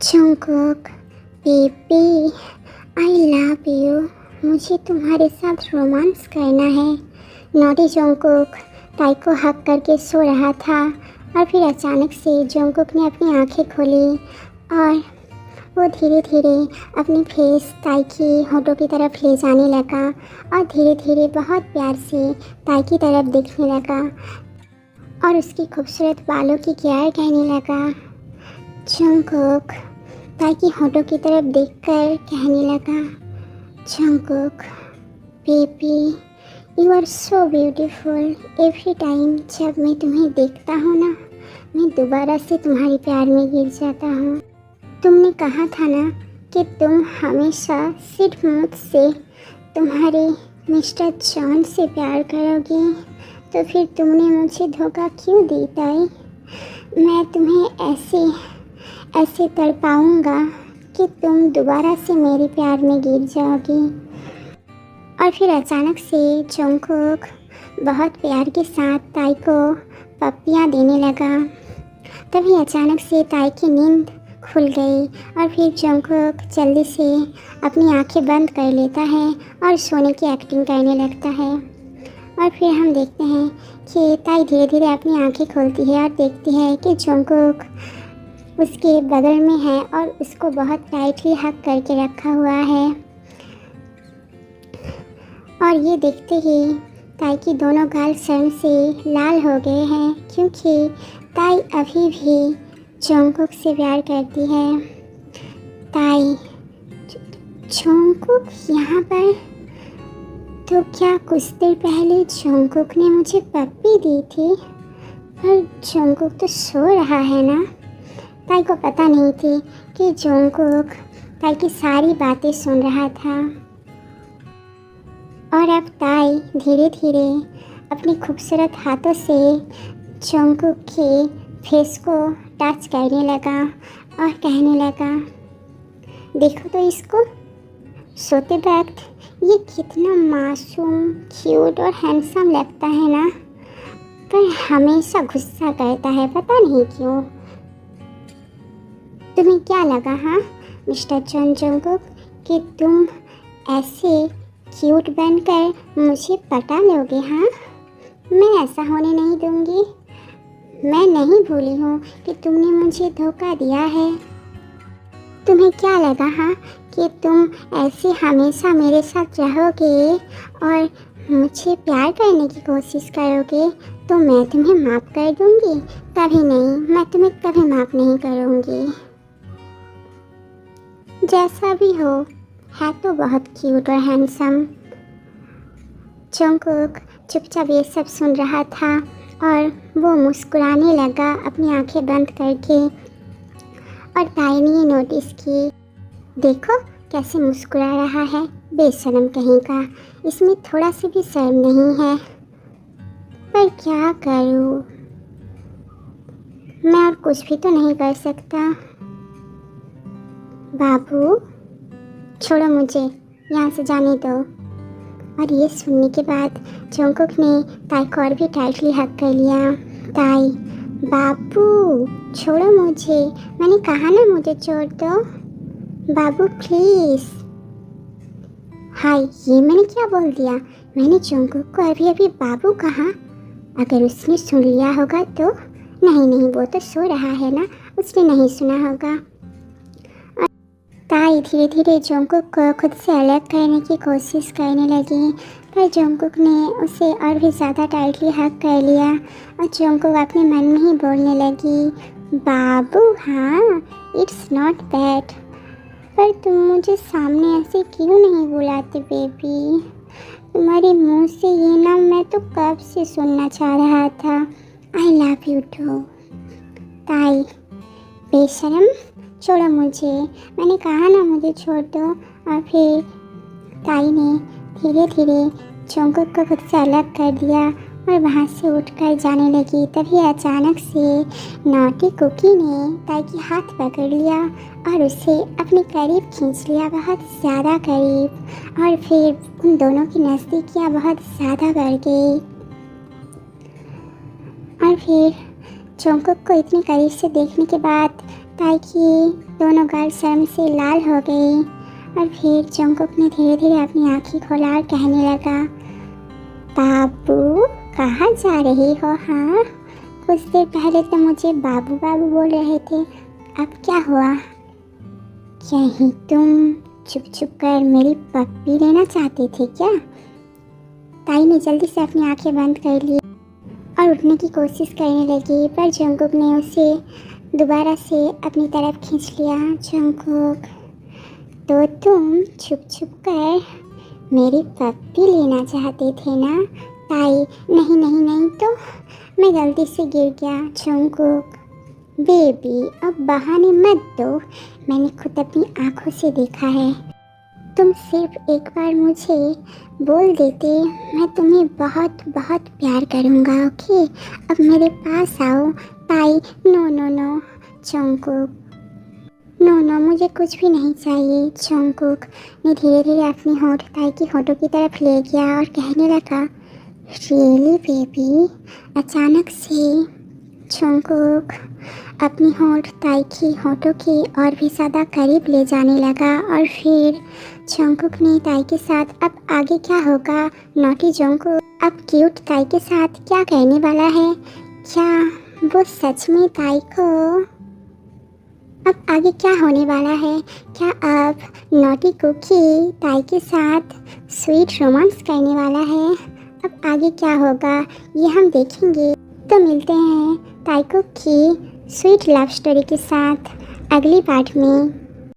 Jungkook baby, I love you. मुझे तुम्हारे साथ रोमांस करना है। नॉटी जंगकुक ताई को हक करके सो रहा था और फिर अचानक से जंगकुक ने अपनी आंखें खोली और वो धीरे धीरे अपनी फेस ताई की होठों की तरफ ले जाने लगा और धीरे धीरे बहुत प्यार से ताई की तरफ देखने लगा और उसकी खूबसूरत बालों की केयर कहने लगा। जंगकुक ताई की होठों की तरफ देखकर कहने लगा, Jungkook baby, you are so beautiful. Every time जब मैं तुम्हें देखता हूँ ना, मैं दोबारा से तुम्हारे प्यार में गिर जाता हूँ। तुमने कहा था ना कि तुम हमेशा सिर्फ मुझसे तुम्हारे मिस्टर जॉन से प्यार करोगी, तो फिर तुमने मुझे धोखा क्यों दी ताई? मैं तुम्हें ऐसे तड़पाऊंगा कि तुम दोबारा से मेरे प्यार में गिर जाओगी। और फिर अचानक से जंगकुक बहुत प्यार के साथ ताई को पप्पियाँ देने लगा। तभी अचानक से ताई की नींद खुल गई और फिर जंगकुक जल्दी से अपनी आंखें बंद कर लेता है और सोने की एक्टिंग करने लगता है। और फिर हम देखते हैं कि ताई धीरे धीरे अपनी आंखें खोलती है और देखती है कि जंगकुक उसके बगल में है और उसको बहुत टाइटली हक करके रखा हुआ है। और ये देखते ही ताई की दोनों गाल शर्म से लाल हो गए हैं, क्योंकि ताई अभी भी जंगकुक से प्यार करती है। ताई, जंगकुक यहाँ पर? तो क्या कुछ देर पहले जंगकुक ने मुझे पप्पी दी थी? पर जंगकुक तो सो रहा है ना। ताई को पता नहीं थी कि जंगकुक ताई की सारी बातें सुन रहा था। और अब ताई धीरे धीरे अपनी खूबसूरत हाथों से जंगकुक के फेस को टच करने लगा और कहने लगा, देखो तो इसको, सोते वक्त ये कितना मासूम, क्यूट और हैंडसम लगता है ना, पर हमेशा गुस्सा करता है, पता नहीं क्यों। तुम्हें क्या लगा हाँ मिस्टर जॉन जंगकुक कि तुम ऐसे क्यूट बनकर मुझे पटा लोगे? हाँ, मैं ऐसा होने नहीं दूंगी। मैं नहीं भूली हूँ कि तुमने मुझे धोखा दिया है। तुम्हें क्या लगा हाँ कि तुम ऐसे हमेशा मेरे साथ रहोगे और मुझे प्यार करने की कोशिश करोगे तो मैं तुम्हें माफ़ कर दूंगी? कभी नहीं, मैं तुम्हें कभी माफ़ नहीं करूंगी। जैसा भी हो, है तो बहुत क्यूट और हैंडसम। जंगकुक चुपचाप ये सब सुन रहा था और वो मुस्कुराने लगा अपनी आंखें बंद करके। और ताई ने ये नोटिस की, देखो कैसे मुस्कुरा रहा है, बेशर्म कहीं का, इसमें थोड़ा सा भी शर्म नहीं है। पर क्या करूँ, मैं और कुछ भी तो नहीं कर सकता। बाबू, छोड़ो मुझे, यहाँ से जाने दो। और ये सुनने के बाद जंगकुक ने ताई को और भी टाइटली हक कर लिया। ताई, बाबू छोड़ो मुझे, मैंने कहा ना मुझे छोड़ दो। बाबू प्लीज़। हाय, ये मैंने क्या बोल दिया? मैंने जंगकुक को अभी अभी बाबू कहा। अगर उसने सुन लिया होगा तो? नहीं, वो तो सो रहा है ना, उसने नहीं सुना होगा। ताई धीरे धीरे जंगकुक को खुद से अलग करने की कोशिश करने लगी, पर जंगकुक ने उसे और भी ज़्यादा टाइटली हक कर लिया और जंगकुक अपने मन में ही बोलने लगी, बाबू हाँ, इट्स नॉट बैड। पर तुम मुझे सामने ऐसे क्यों नहीं बुलाते बेबी? तुम्हारे मुंह से ये नाम मैं तो कब से सुनना चाह रहा था। I love you too. Tae, बेशरम, छोड़ो मुझे, मैंने कहा ना मुझे छोड़ दो। और फिर ताई ने धीरे धीरे जंगकुक को खुद से अलग कर दिया और वहाँ से उठकर जाने लगी। तभी अचानक से नॉटी कुकी ने ताई की हाथ पकड़ लिया और उसे अपने करीब खींच लिया, बहुत ज़्यादा करीब। और फिर उन दोनों की नज़दीकियाँ बहुत ज़्यादा बढ़ गई। और फिर जंगकुक को इतने करीब से देखने के बाद ताकि दोनों गाल शर्म से लाल हो गई और फिर जंगकुक ने धीरे धीरे अपनी आँखें खोला और कहने लगा, बाबू कहाँ जा रही हो? हाँ, कुछ देर पहले तो मुझे बाबू बाबू बोल रहे थे, अब क्या हुआ? कहीं तुम छुप छुप कर मेरी पप्पी लेना चाहते थे क्या? ताई ने जल्दी से अपनी आंखें बंद कर ली और उठने की कोशिश करने लगी, पर जंगकुक ने उसे दोबारा से अपनी तरफ खींच लिया। जंगकुक, तो तुम छुप छुप कर मेरी पप्पी लेना चाहते थे ना? ताई, नहीं नहीं नहीं, तो मैं गलती से गिर गया। जंगकुक, बेबी अब बहाने मत दो, मैंने खुद अपनी आंखों से देखा है। तुम सिर्फ एक बार मुझे बोल देते, मैं तुम्हें बहुत बहुत प्यार करूँगा। ओके, अब मेरे पास आओ। Tae, no no no. Jungkook, no no, मुझे कुछ भी नहीं चाहिए। जंगकुक ने धीरे धीरे अपनी होंठ ताई की होठों की तरफ ले गया और कहने लगा, रियली बेबी? अचानक से जंगकुक अपनी होंठ ताई की होठों के और भी ज़्यादा करीब ले जाने लगा और फिर जंगकुक ने ताई के साथ, अब आगे क्या होगा? नॉटी जंगकुक अब क्यूट ताई के साथ क्या कहने वाला है? क्या वो सच में ताई को, अब आगे क्या होने वाला है? क्या अब नॉटी कुकी ताई के साथ स्वीट रोमांस करने वाला है? अब आगे क्या होगा ये हम देखेंगे। तो मिलते हैं ताई कुक की स्वीट लव स्टोरी के साथ अगली पार्ट में।